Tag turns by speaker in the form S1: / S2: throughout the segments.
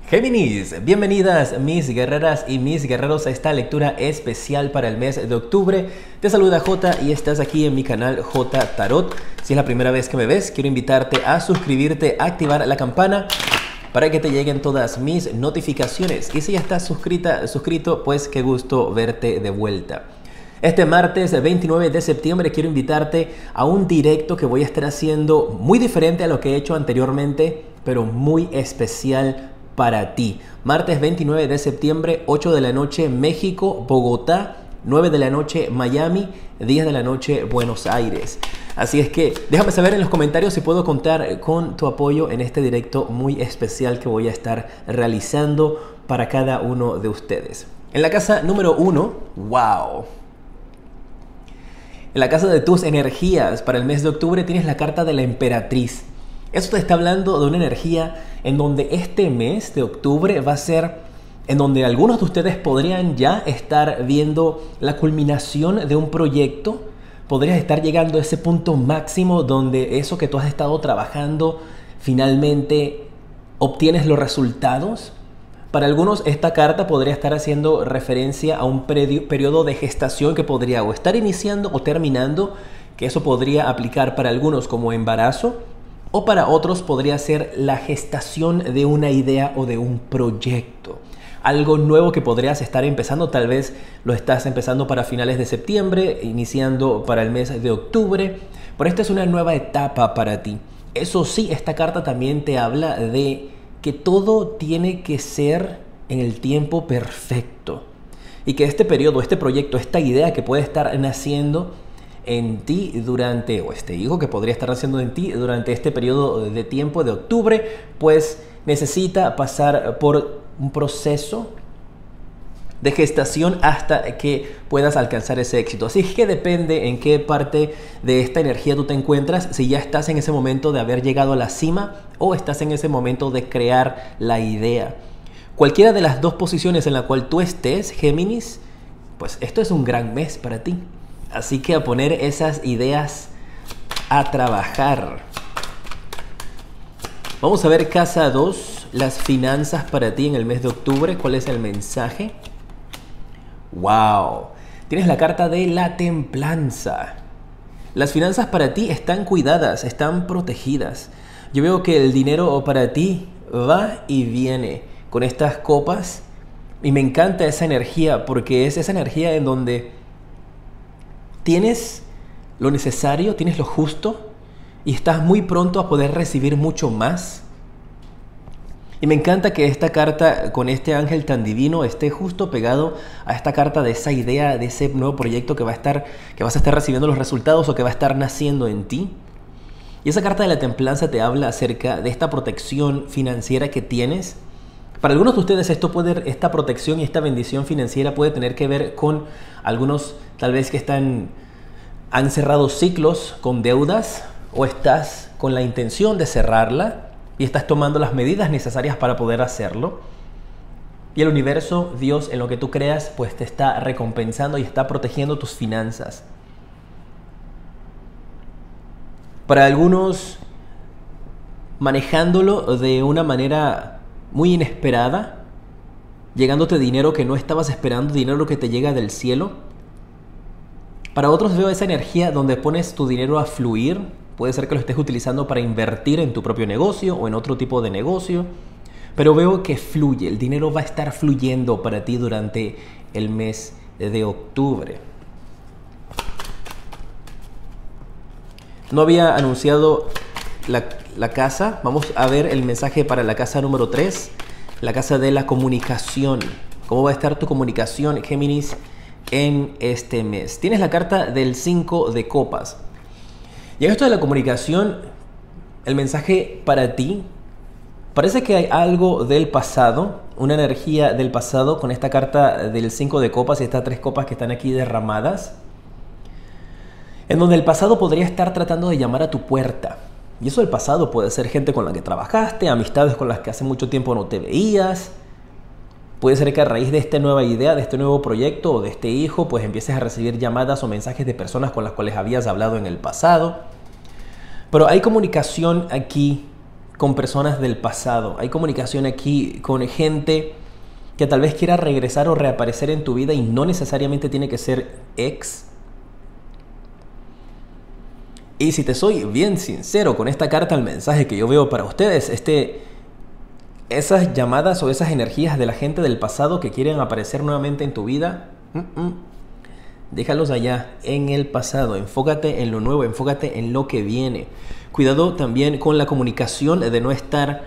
S1: Géminis, bienvenidas mis guerreras y mis guerreros a esta lectura especial para el mes de octubre. Te saluda J y estás aquí en mi canal J Tarot. Si es la primera vez que me ves, quiero invitarte a suscribirte, a activar la campana para que te lleguen todas mis notificaciones. Y si ya estás suscrito, pues qué gusto verte de vuelta. Este martes 29 de septiembre quiero invitarte a un directo que voy a estar haciendo muy diferente a lo que he hecho anteriormente, pero muy especial para ti. Martes 29 de septiembre, 8 de la noche México, Bogotá, 9 de la noche Miami, 10 de la noche Buenos Aires. Así es que déjame saber en los comentarios si puedo contar con tu apoyo en este directo muy especial que voy a estar realizando para cada uno de ustedes. En la casa número 1, wow. En la casa de tus energías para el mes de octubre tienes la carta de la emperatriz. Esto te está hablando de una energía en donde este mes de octubre va a ser en donde algunos de ustedes podrían ya estar viendo la culminación de un proyecto. Podrías estar llegando a ese punto máximo donde eso que tú has estado trabajando finalmente obtienes los resultados. Para algunos esta carta podría estar haciendo referencia a un periodo de gestación que podría o estar iniciando o terminando, que eso podría aplicar para algunos como embarazo, o para otros podría ser la gestación de una idea o de un proyecto. Algo nuevo que podrías estar empezando, tal vez lo estás empezando para finales de septiembre, iniciando para el mes de octubre, pero esta es una nueva etapa para ti. Eso sí, esta carta también te habla de que todo tiene que ser en el tiempo perfecto y que este periodo, este proyecto, esta idea que puede estar naciendo en ti durante, o este hijo que podría estar naciendo en ti durante este periodo de tiempo de octubre, pues necesita pasar por un proceso de gestación hasta que puedas alcanzar ese éxito. Así que depende en qué parte de esta energía tú te encuentras, si ya estás en ese momento de haber llegado a la cima o estás en ese momento de crear la idea. Cualquiera de las dos posiciones en la cual tú estés, Géminis, pues esto es un gran mes para ti. Así que a poner esas ideas a trabajar. Vamos a ver casa 2, las finanzas para ti en el mes de octubre. ¿Cuál es el mensaje? ¡Wow! Tienes la carta de la templanza. Las finanzas para ti están cuidadas, están protegidas. Yo veo que el dinero para ti va y viene con estas copas. Y me encanta esa energía porque es esa energía en donde tienes lo necesario, tienes lo justo y estás muy pronto a poder recibir mucho más. Y me encanta que esta carta con este ángel tan divino esté justo pegado a esta carta de esa idea, de ese nuevo proyecto que vas a estar recibiendo los resultados o que va a estar naciendo en ti. Y esa carta de la templanza te habla acerca de esta protección financiera que tienes. Para algunos de ustedes esta protección y esta bendición financiera puede tener que ver con algunos tal vez que han cerrado ciclos con deudas o estás con la intención de cerrarla y estás tomando las medidas necesarias para poder hacerlo. Y el universo, Dios, en lo que tú creas, pues te está recompensando y está protegiendo tus finanzas. Para algunos, manejándolo de una manera muy inesperada, llegándote dinero que no estabas esperando, dinero que te llega del cielo. Para otros veo esa energía donde pones tu dinero a fluir. Puede ser que lo estés utilizando para invertir en tu propio negocio o en otro tipo de negocio. Pero veo que fluye, el dinero va a estar fluyendo para ti durante el mes de octubre. No había anunciado la casa. Vamos a ver el mensaje para la casa número 3, la casa de la comunicación. ¿Cómo va a estar tu comunicación, Géminis, en este mes? Tienes la carta del 5 de copas. Y en esto de la comunicación, el mensaje para ti, parece que hay algo del pasado, una energía del pasado con esta carta del 5 de copas y estas 3 copas que están aquí derramadas, en donde el pasado podría estar tratando de llamar a tu puerta. Y eso del pasado puede ser gente con la que trabajaste, amistades con las que hace mucho tiempo no te veías. Puede ser que a raíz de esta nueva idea, de este nuevo proyecto o de este hijo, pues empieces a recibir llamadas o mensajes de personas con las cuales habías hablado en el pasado. Pero hay comunicación aquí con personas del pasado. Hay comunicación aquí con gente que tal vez quiera regresar o reaparecer en tu vida y no necesariamente tiene que ser ex. Y si te soy bien sincero con esta carta, el mensaje que yo veo para ustedes, esas llamadas o esas energías de la gente del pasado que quieren aparecer nuevamente en tu vida, déjalos allá, en el pasado. Enfócate en lo nuevo, enfócate en lo que viene. Cuidado también con la comunicación de no estar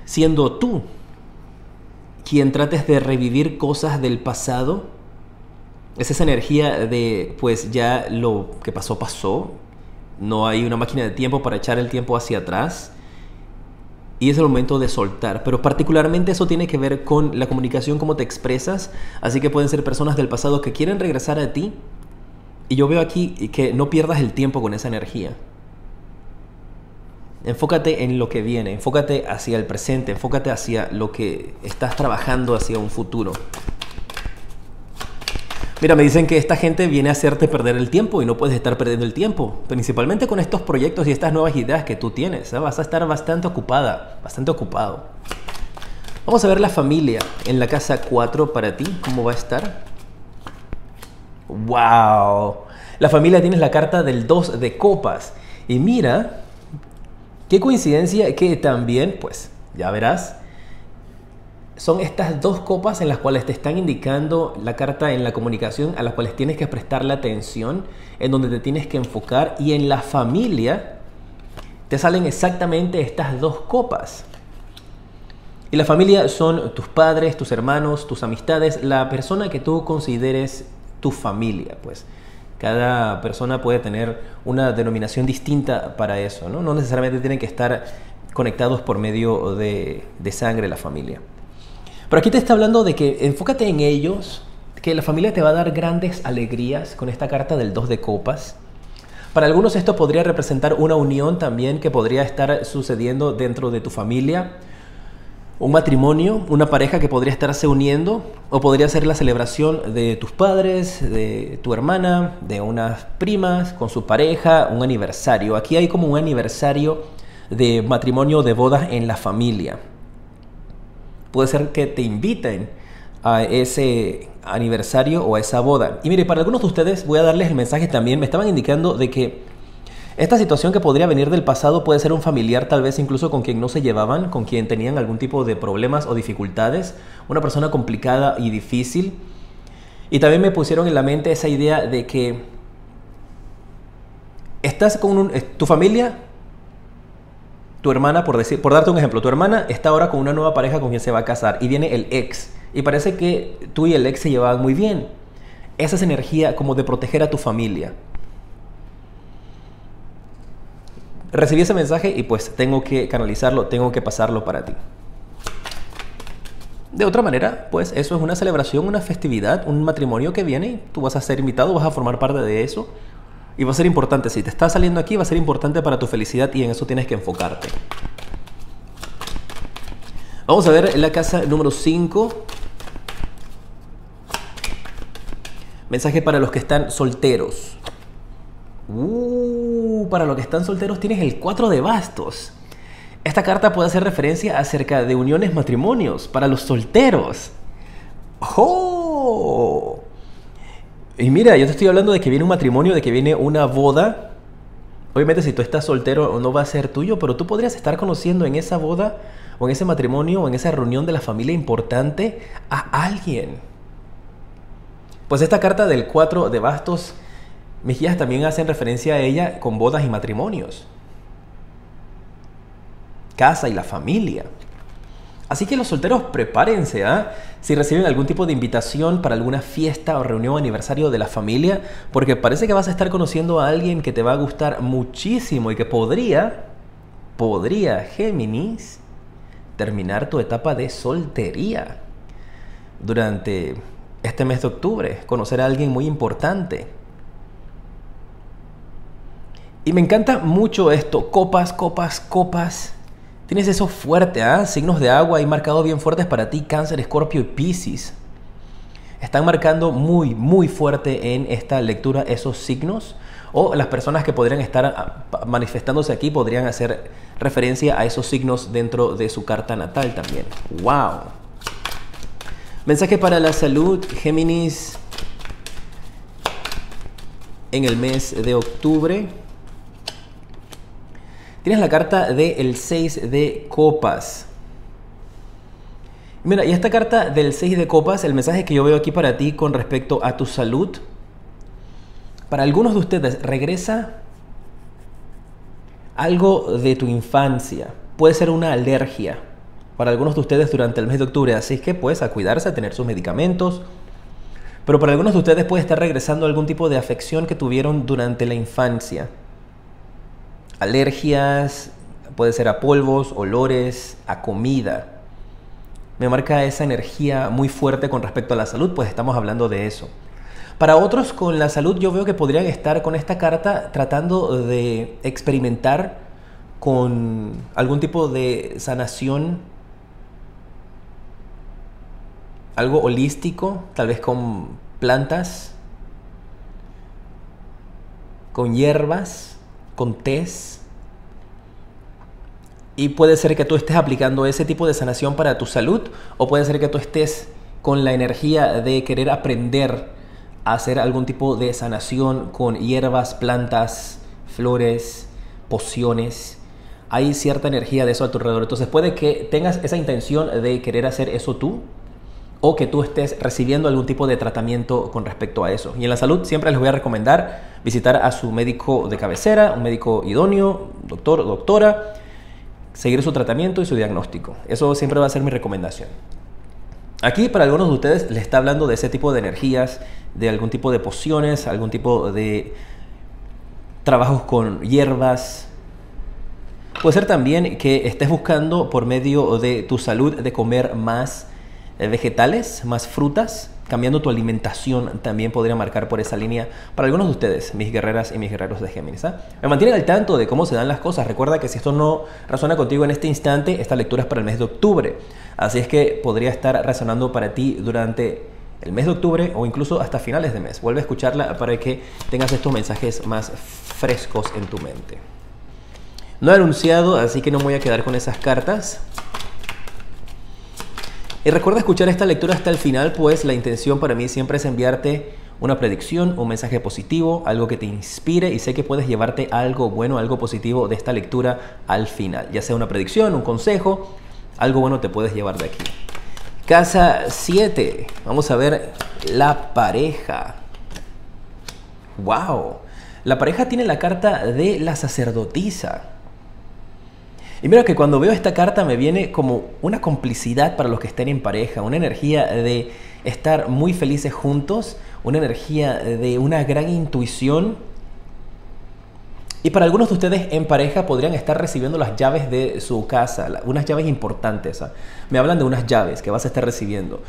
S1: siendo tú quien trates de revivir cosas del pasado. Es esa energía de, pues ya lo que pasó, pasó. No hay una máquina de tiempo para echar el tiempo hacia atrás. Y es el momento de soltar. Pero particularmente eso tiene que ver con la comunicación, cómo te expresas. Así que pueden ser personas del pasado que quieren regresar a ti. Y yo veo aquí que no pierdas el tiempo con esa energía. Enfócate en lo que viene. Enfócate hacia el presente. Enfócate hacia lo que estás trabajando, hacia un futuro. Mira, me dicen que esta gente viene a hacerte perder el tiempo y no puedes estar perdiendo el tiempo. Principalmente con estos proyectos y estas nuevas ideas que tú tienes. Vas a estar bastante ocupada, bastante ocupado. Vamos a ver la familia en la casa 4 para ti. ¿Cómo va a estar? ¡Wow! La familia, tienes la carta del 2 de copas. Y mira, qué coincidencia que también, pues, ya verás, son estas 2 copas en las cuales te están indicando la carta en la comunicación, a las cuales tienes que prestarle atención, en donde te tienes que enfocar. Y en la familia te salen exactamente estas 2 copas. Y la familia son tus padres, tus hermanos, tus amistades, la persona que tú consideres tu familia. Pues cada persona puede tener una denominación distinta para eso, ¿no? No necesariamente tienen que estar conectados por medio de sangre la familia. Pero aquí te está hablando de que enfócate en ellos, que la familia te va a dar grandes alegrías con esta carta del 2 de copas. Para algunos esto podría representar una unión también que podría estar sucediendo dentro de tu familia. Un matrimonio, una pareja que podría estarse uniendo, o podría ser la celebración de tus padres, de tu hermana, de unas primas, con su pareja, un aniversario. Aquí hay como un aniversario de matrimonio, de bodas en la familia. Puede ser que te inviten a ese aniversario o a esa boda. Y mire, para algunos de ustedes voy a darles el mensaje también. Me estaban indicando de que esta situación que podría venir del pasado puede ser un familiar, tal vez incluso con quien no se llevaban, con quien tenían algún tipo de problemas o dificultades, una persona complicada y difícil. Y también me pusieron en la mente esa idea de que estás con tu familia, tu hermana, por darte un ejemplo, tu hermana está ahora con una nueva pareja con quien se va a casar y viene el ex. Y parece que tú y el ex se llevaban muy bien. Esa es energía como de proteger a tu familia. Recibí ese mensaje y pues tengo que canalizarlo, tengo que pasarlo para ti. De otra manera, pues eso es una celebración, una festividad, un matrimonio que viene y tú vas a ser invitado, vas a formar parte de eso. Y va a ser importante, si te está saliendo aquí, va a ser importante para tu felicidad y en eso tienes que enfocarte. Vamos a ver la casa número 5. Mensaje para los que están solteros. Para los que están solteros tienes el 4 de bastos. Esta carta puede hacer referencia acerca de uniones, matrimonios para los solteros. ¡Oh! Y mira, yo te estoy hablando de que viene un matrimonio, de que viene una boda. Obviamente si tú estás soltero no va a ser tuyo, pero tú podrías estar conociendo en esa boda o en ese matrimonio o en esa reunión de la familia importante a alguien. Pues esta carta del 4 de bastos, mis guías también hacen referencia a ella con bodas y matrimonios. Casa y la familia. Así que los solteros prepárense, si reciben algún tipo de invitación para alguna fiesta o reunión o aniversario de la familia, porque parece que vas a estar conociendo a alguien que te va a gustar muchísimo y que podría, Géminis, terminar tu etapa de soltería durante este mes de octubre, conocer a alguien muy importante. Y me encanta mucho esto, copas, copas, copas. Tienes eso fuerte, signos de agua ahí marcados bien fuertes para ti, Cáncer, Escorpio y Piscis. Están marcando muy, muy fuerte en esta lectura esos signos. O las personas que podrían estar manifestándose aquí podrían hacer referencia a esos signos dentro de su carta natal también. ¡Wow! Mensaje para la salud, Géminis, en el mes de octubre. Tienes la carta del 6 de copas. Mira, y esta carta del 6 de copas, el mensaje que yo veo aquí para ti con respecto a tu salud, para algunos de ustedes regresa algo de tu infancia. Puede ser una alergia para algunos de ustedes durante el mes de octubre, así es que pues a cuidarse, a tener sus medicamentos. Pero para algunos de ustedes puede estar regresando algún tipo de afección que tuvieron durante la infancia. Alergias, puede ser a polvos, olores, a comida. Me marca esa energía muy fuerte con respecto a la salud, pues estamos hablando de eso. Para otros con la salud yo veo que podrían estar con esta carta tratando de experimentar con algún tipo de sanación, algo holístico, tal vez con plantas, con hierbas, con tés. Y puede ser que tú estés aplicando ese tipo de sanación para tu salud, o puede ser que tú estés con la energía de querer aprender a hacer algún tipo de sanación con hierbas, plantas, flores, pociones. Hay cierta energía de eso a tu alrededor. Entonces puede que tengas esa intención de querer hacer eso tú, o que tú estés recibiendo algún tipo de tratamiento con respecto a eso. Y en la salud siempre les voy a recomendar visitar a su médico de cabecera, un médico idóneo, doctor o doctora, seguir su tratamiento y su diagnóstico. Eso siempre va a ser mi recomendación. Aquí para algunos de ustedes les está hablando de ese tipo de energías, de algún tipo de pociones, algún tipo de trabajos con hierbas. Puede ser también que estés buscando por medio de tu salud de comer más vegetales, más frutas, cambiando tu alimentación también podría marcar por esa línea para algunos de ustedes, mis guerreras y mis guerreros de Géminis. Me mantienen al tanto de cómo se dan las cosas. Recuerda que si esto no resuena contigo en este instante, esta lectura es para el mes de octubre. Así es que podría estar resonando para ti durante el mes de octubre o incluso hasta finales de mes. Vuelve a escucharla para que tengas estos mensajes más frescos en tu mente. No he anunciado, así que no me voy a quedar con esas cartas. Y recuerda escuchar esta lectura hasta el final, pues la intención para mí siempre es enviarte una predicción, un mensaje positivo, algo que te inspire, y sé que puedes llevarte algo bueno, algo positivo de esta lectura al final. Ya sea una predicción, un consejo, algo bueno te puedes llevar de aquí. Casa 7. Vamos a ver la pareja. ¡Wow! La pareja tiene la carta de la sacerdotisa. Y mira que cuando veo esta carta me viene como una complicidad para los que estén en pareja, una energía de estar muy felices juntos, una energía de una gran intuición. Y para algunos de ustedes en pareja podrían estar recibiendo las llaves de su casa, unas llaves importantes. Me hablan de unas llaves que vas a estar recibiendo.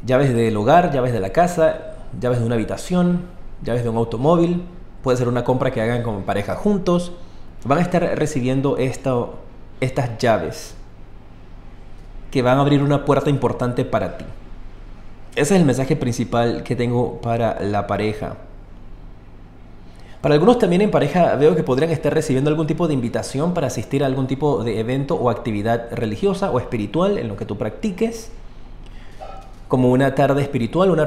S1: Llaves del hogar, llaves de la casa, llaves de una habitación, llaves de un automóvil. Puede ser una compra que hagan como pareja juntos. Van a estar recibiendo estas llaves que van a abrir una puerta importante para ti. Ese es el mensaje principal que tengo para la pareja. Para algunos también en pareja veo que podrían estar recibiendo algún tipo de invitación para asistir a algún tipo de evento o actividad religiosa o espiritual en lo que tú practiques. Como una tarde espiritual, una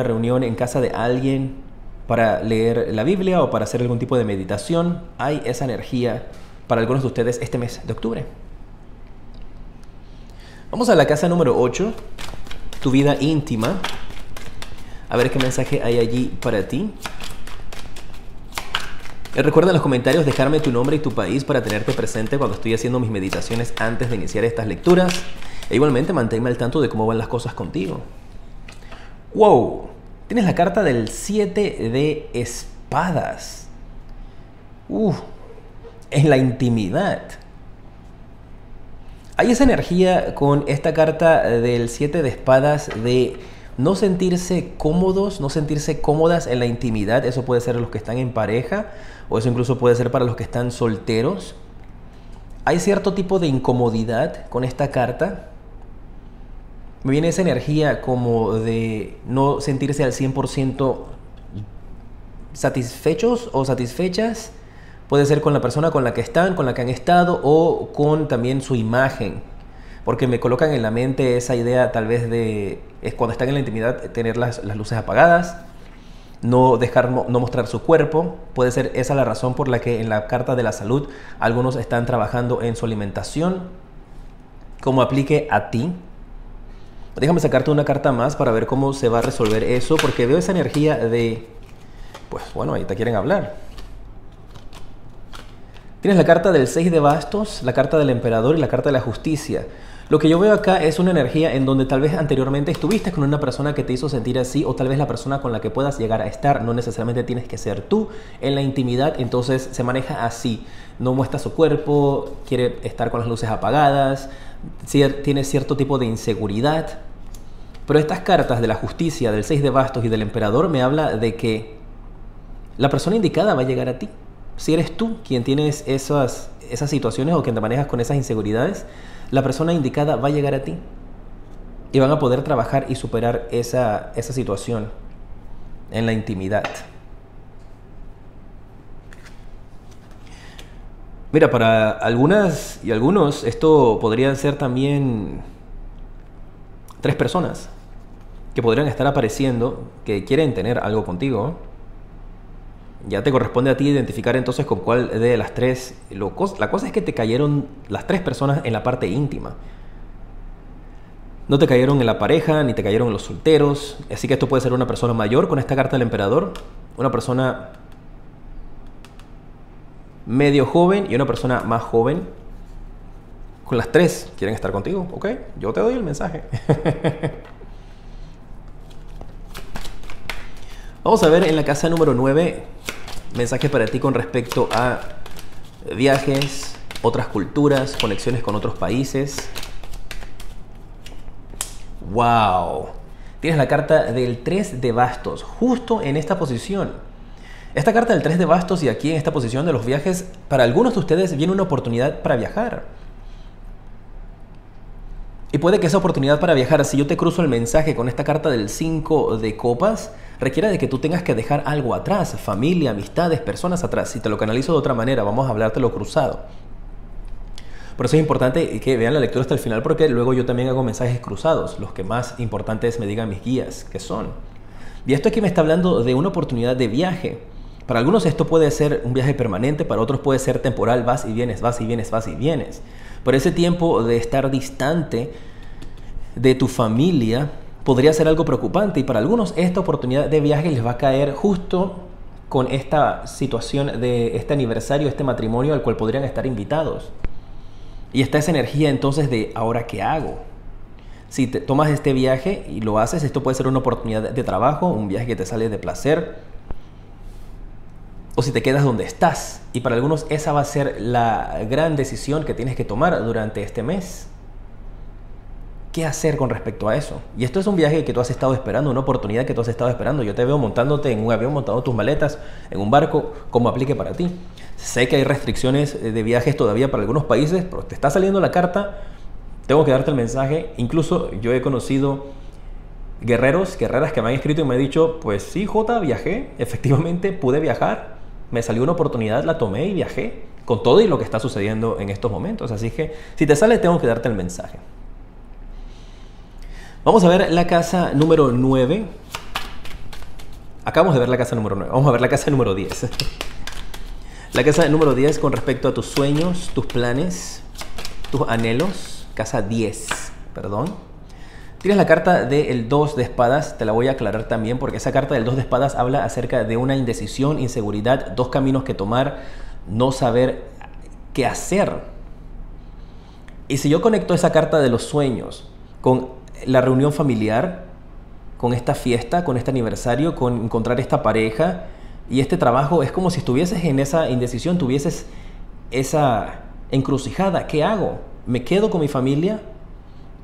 S1: reunión en casa de alguien para leer la Biblia o para hacer algún tipo de meditación. Hay esa energía para algunos de ustedes este mes de octubre. Vamos a la casa número 8, tu vida íntima. A ver qué mensaje hay allí para ti. Recuerda en los comentarios dejarme tu nombre y tu país para tenerte presente cuando estoy haciendo mis meditaciones antes de iniciar estas lecturas. E igualmente manténme al tanto de cómo van las cosas contigo. ¡Wow! Tienes la carta del 7 de espadas. En la intimidad. Hay esa energía con esta carta del 7 de espadas de no sentirse cómodos, no sentirse cómodas en la intimidad. Eso puede ser los que están en pareja, o eso incluso puede ser para los que están solteros. Hay cierto tipo de incomodidad con esta carta. Me viene esa energía como de no sentirse al 100% satisfechos o satisfechas. Puede ser con la persona con la que están, con la que han estado o con también su imagen. Porque me colocan en la mente esa idea tal vez de, es cuando están en la intimidad, tener las luces apagadas, no mostrar su cuerpo. Puede ser esa la razón por la que en la carta de la salud algunos están trabajando en su alimentación. Como aplique a ti. Déjame sacarte una carta más para ver cómo se va a resolver eso, porque veo esa energía de, pues bueno, ahí te quieren hablar. Tienes la carta del 6 de bastos, la carta del emperador y la carta de la justicia. Lo que yo veo acá es una energía en donde tal vez anteriormente estuviste con una persona que te hizo sentir así, o tal vez la persona con la que puedas llegar a estar. No necesariamente tienes que ser tú en la intimidad, entonces se maneja así. No muestra su cuerpo, quiere estar con las luces apagadas, tiene cierto tipo de inseguridad. Pero estas cartas de la justicia, del 6 de bastos y del emperador me habla de que la persona indicada va a llegar a ti. Si eres tú quien tienes esas situaciones o quien te manejas con esas inseguridades, la persona indicada va a llegar a ti y van a poder trabajar y superar esa situación en la intimidad. Mira, para algunas y algunos esto podrían ser también 3 personas que podrían estar apareciendo, que quieren tener algo contigo. Ya te corresponde a ti identificar entonces con cuál de las 3. La cosa es que te cayeron las 3 personas en la parte íntima. No te cayeron en la pareja, ni te cayeron en los solteros. Así que esto puede ser una persona mayor con esta carta del emperador, una persona medio joven y una persona más joven. Con las 3 quieren estar contigo, ¿ok? Yo te doy el mensaje. Vamos a ver en la casa número 9, mensaje para ti con respecto a viajes, otras culturas, conexiones con otros países. ¡Wow! Tienes la carta del 3 de bastos, justo en esta posición. Esta carta del 3 de bastos y aquí en esta posición de los viajes, para algunos de ustedes viene una oportunidad para viajar. Y puede que esa oportunidad para viajar, si yo te cruzo el mensaje con esta carta del 5 de copas, requiere de que tú tengas que dejar algo atrás, familia, amistades, personas atrás. Si te lo canalizo de otra manera, vamos a hablártelo cruzado. Por eso es importante que vean la lectura hasta el final, porque luego yo también hago mensajes cruzados, los que más importantes me digan mis guías, que son. Y esto aquí me está hablando de una oportunidad de viaje. Para algunos esto puede ser un viaje permanente, para otros puede ser temporal, vas y vienes, vas y vienes, vas y vienes. Por ese tiempo de estar distante de tu familia podría ser algo preocupante, y para algunos esta oportunidad de viaje les va a caer justo con esta situación de este aniversario, este matrimonio al cual podrían estar invitados. Y está esa energía entonces de ¿ahora qué hago? Si te tomas este viaje y lo haces, esto puede ser una oportunidad de trabajo, un viaje que te sale de placer, o si te quedas donde estás. Y para algunos esa va a ser la gran decisión que tienes que tomar durante este mes. ¿Qué hacer con respecto a eso? Y esto es un viaje que tú has estado esperando, una oportunidad que tú has estado esperando. Yo te veo montándote en un avión, montando tus maletas en un barco, como aplique para ti. Sé que hay restricciones de viajes todavía para algunos países, pero te está saliendo la carta, tengo que darte el mensaje. Incluso yo he conocido guerreras que me han escrito y me han dicho, pues sí, Jota, viajé, efectivamente pude viajar, me salió una oportunidad, la tomé y viajé, con todo y lo que está sucediendo en estos momentos. Así que si te sale, tengo que darte el mensaje. Vamos a ver la casa número 9. Acabamos de ver la casa número 9. Vamos a ver la casa número 10. La casa número 10 con respecto a tus sueños, tus planes, tus anhelos. Casa 10, perdón. Tienes la carta del 2 de espadas. Te la voy a aclarar también, porque esa carta del 2 de espadas habla acerca de una indecisión, inseguridad, 2 caminos que tomar, no saber qué hacer. Y si yo conecto esa carta de los sueños con la reunión familiar, con esta fiesta, con este aniversario, con encontrar esta pareja y este trabajo, es como si estuvieses en esa indecisión, tuvieses esa encrucijada. ¿Qué hago? ¿Me quedo con mi familia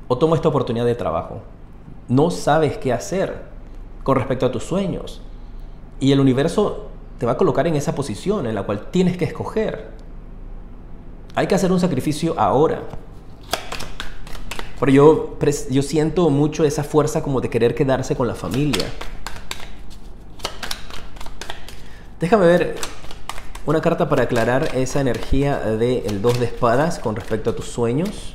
S1: o tomo esta oportunidad de trabajo? No sabes qué hacer con respecto a tus sueños, y el universo te va a colocar en esa posición en la cual tienes que escoger. Hay que hacer un sacrificio ahora. Pero yo siento mucho esa fuerza como de querer quedarse con la familia. Déjame ver una carta para aclarar esa energía del 2 de espadas con respecto a tus sueños.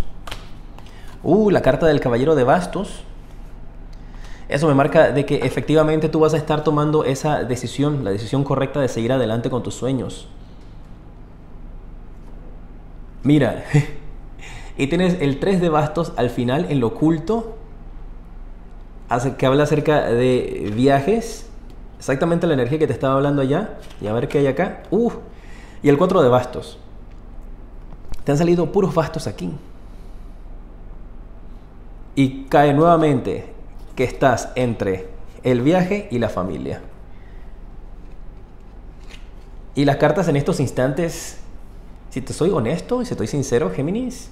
S1: La carta del caballero de bastos. Eso me marca de que efectivamente tú vas a estar tomando esa decisión, la decisión correcta de seguir adelante con tus sueños. Mira, y tienes el 3 de bastos al final en lo oculto, que habla acerca de viajes. Exactamente la energía que te estaba hablando allá. Y a ver qué hay acá. Y el 4 de bastos. Te han salido puros bastos aquí. Y cae nuevamente que estás entre el viaje y la familia. Y las cartas en estos instantes, si te soy honesto y si estoy sincero, Géminis,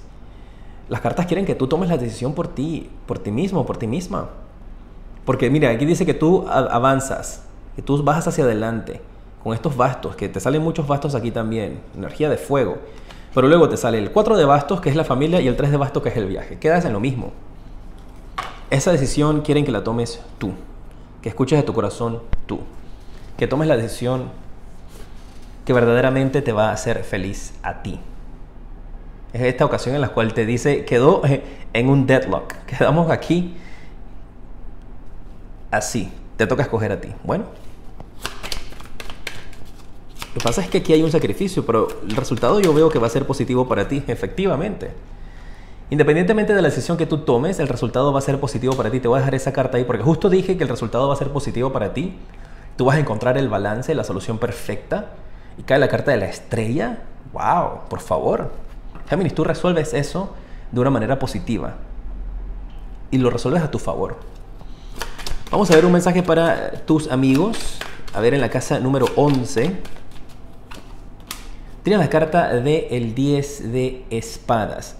S1: las cartas quieren que tú tomes la decisión por ti mismo, por ti misma. Porque mira, aquí dice que tú avanzas, que tú vas hacia adelante con estos bastos, que te salen muchos bastos aquí también, energía de fuego. Pero luego te sale el 4 de bastos, que es la familia, y el 3 de bastos, que es el viaje. Quedas en lo mismo. Esa decisión quieren que la tomes tú, que escuches de tu corazón tú, que tomes la decisión que verdaderamente te va a hacer feliz a ti. Es esta ocasión en la cual te dice, quedó en un deadlock, quedamos aquí así, te toca escoger a ti. Bueno, lo que pasa es que aquí hay un sacrificio, pero el resultado yo veo que va a ser positivo para ti, efectivamente. Independientemente de la decisión que tú tomes, el resultado va a ser positivo para ti. Te voy a dejar esa carta ahí porque justo dije que el resultado va a ser positivo para ti. Tú vas a encontrar el balance, la solución perfecta. Y cae la carta de la estrella. ¡Wow! Por favor. Géminis, tú resuelves eso de una manera positiva. Y lo resuelves a tu favor. Vamos a ver un mensaje para tus amigos. A ver, en la casa número 11. Tienes la carta del 10 de espadas.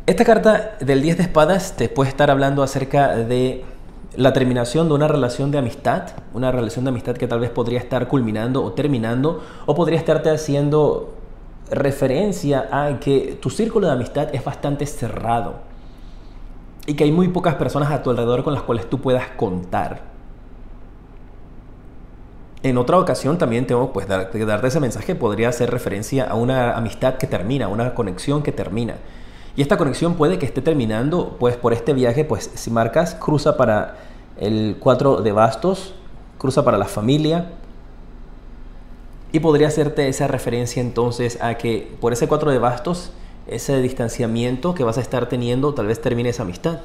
S1: Esta carta del 10 de espadas te puede estar hablando acerca de la terminación de una relación de amistad. Una relación de amistad que tal vez podría estar culminando o terminando. O podría estarte haciendo referencia a que tu círculo de amistad es bastante cerrado. Y que hay muy pocas personas a tu alrededor con las cuales tú puedas contar. En otra ocasión también tengo pues darte ese mensaje. Podría hacer referencia a una amistad que termina, una conexión que termina. Y esta conexión puede que esté terminando pues por este viaje, pues si marcas, cruza para el 4 de bastos, cruza para la familia. Y podría hacerte esa referencia entonces a que por ese 4 de bastos, ese distanciamiento que vas a estar teniendo, tal vez termine esa amistad.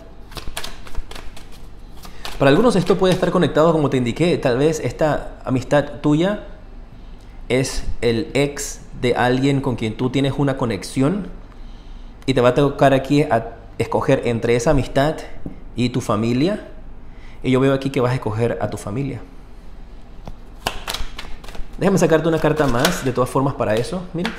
S1: Para algunos esto puede estar conectado, como te indiqué, tal vez esta amistad tuya es el ex de alguien con quien tú tienes una conexión. Y te va a tocar aquí a escoger entre esa amistad y tu familia. Y yo veo aquí que vas a escoger a tu familia. Déjame sacarte una carta más, de todas formas, para eso. Mira.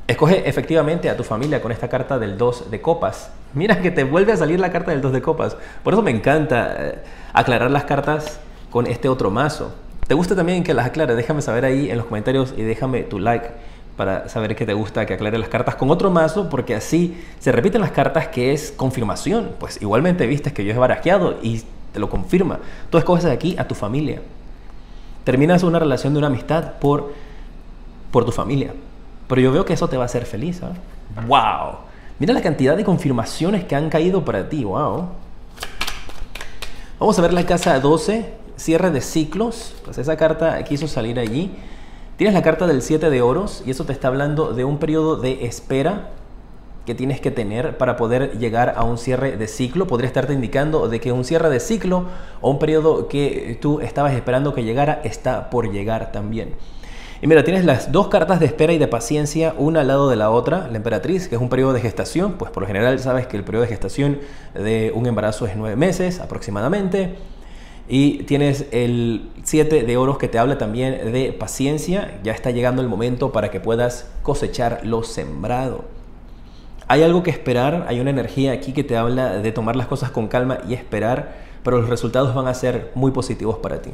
S1: Escoge efectivamente a tu familia con esta carta del 2 de copas. Mira que te vuelve a salir la carta del 2 de copas. Por eso me encanta aclarar las cartas con este otro mazo. ¿Te gusta también que las aclare? Déjame saber ahí en los comentarios y déjame tu like para saber que te gusta que aclare las cartas con otro mazo, porque así se repiten las cartas que es confirmación. Pues igualmente viste que yo he barajeado y te lo confirma. Tú escoges aquí a tu familia. Terminas una relación de una amistad por tu familia. Pero yo veo que eso te va a hacer feliz, ¿sabes? ¡Wow! Mira la cantidad de confirmaciones que han caído para ti. ¡Wow! Vamos a ver la casa 12, cierre de ciclos. Pues esa carta quiso salir allí. Tienes la carta del 7 de oros y eso te está hablando de un periodo de espera que tienes que tener para poder llegar a un cierre de ciclo. Podría estarte indicando de que un cierre de ciclo o un periodo que tú estabas esperando que llegara está por llegar también. Y mira, tienes las dos cartas de espera y de paciencia, una al lado de la otra. La emperatriz, que es un periodo de gestación, pues por lo general sabes que el periodo de gestación de un embarazo es 9 meses aproximadamente. Y tienes el 7 de oros que te habla también de paciencia. Ya está llegando el momento para que puedas cosechar lo sembrado. Hay algo que esperar, hay una energía aquí que te habla de tomar las cosas con calma y esperar, pero los resultados van a ser muy positivos para ti.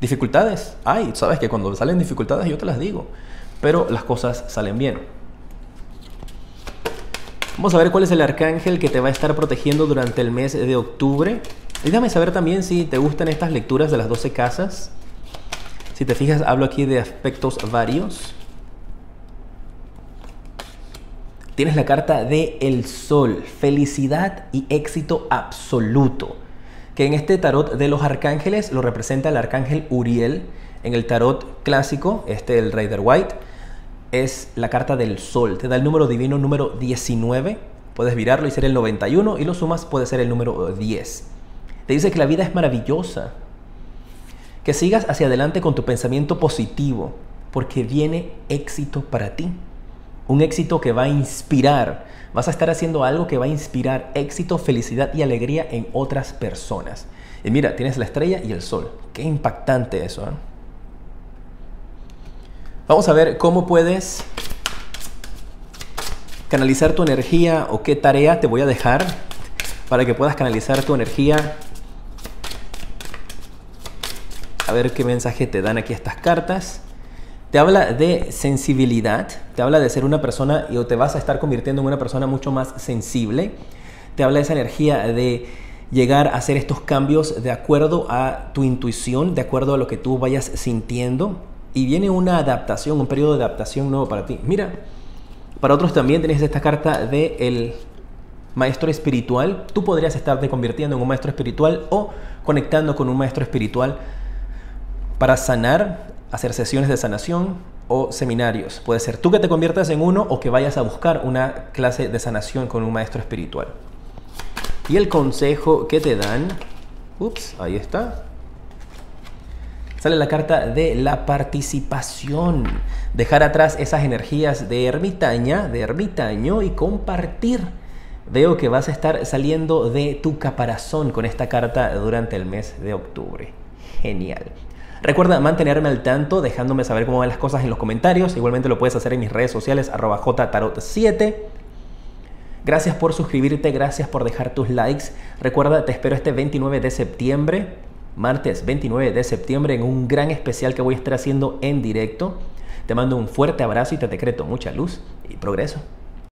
S1: Dificultades, sabes que cuando salen dificultades yo te las digo, pero las cosas salen bien. Vamos a ver cuál es el arcángel que te va a estar protegiendo durante el mes de octubre. Y déjame saber también si te gustan estas lecturas de las 12 casas. Si te fijas, hablo aquí de aspectos varios. Tienes la carta de el Sol, felicidad y éxito absoluto, que en este tarot de los arcángeles lo representa el arcángel Uriel. En el tarot clásico, el Rider White, es la carta del Sol. Te da el número divino número 19. Puedes virarlo y ser el 91 y lo sumas, puede ser el número 10. Te dice que la vida es maravillosa, que sigas hacia adelante con tu pensamiento positivo, porque viene éxito para ti. Un éxito que va a inspirar. Vas a estar haciendo algo que va a inspirar éxito, felicidad y alegría en otras personas. Y mira, tienes la estrella y el sol. Qué impactante eso, ¿eh? Vamos a ver cómo puedes canalizar tu energía o qué tarea te voy a dejar para que puedas canalizar tu energía. A ver qué mensaje te dan aquí estas cartas. Te habla de sensibilidad, te habla de ser una persona y te vas a estar convirtiendo en una persona mucho más sensible. Te habla de esa energía de llegar a hacer estos cambios de acuerdo a tu intuición, de acuerdo a lo que tú vayas sintiendo. Y viene una adaptación, un periodo de adaptación nuevo para ti. Mira, para otros también tenés esta carta de el maestro espiritual. Tú podrías estarte convirtiendo en un maestro espiritual o conectando con un maestro espiritual para sanar, hacer sesiones de sanación o seminarios. Puede ser tú que te conviertas en uno o que vayas a buscar una clase de sanación con un maestro espiritual. Y el consejo que te dan, ahí está. Sale la carta de la participación. Dejar atrás esas energías de ermitaña, de ermitaño y compartir. Veo que vas a estar saliendo de tu caparazón con esta carta durante el mes de octubre. Genial. Recuerda mantenerme al tanto dejándome saber cómo van las cosas en los comentarios. Igualmente lo puedes hacer en mis redes sociales @jtarot7. Gracias por suscribirte, gracias por dejar tus likes. Recuerda, te espero este 29 de septiembre, martes 29 de septiembre, en un gran especial que voy a estar haciendo en directo. Te mando un fuerte abrazo y te decreto mucha luz y progreso.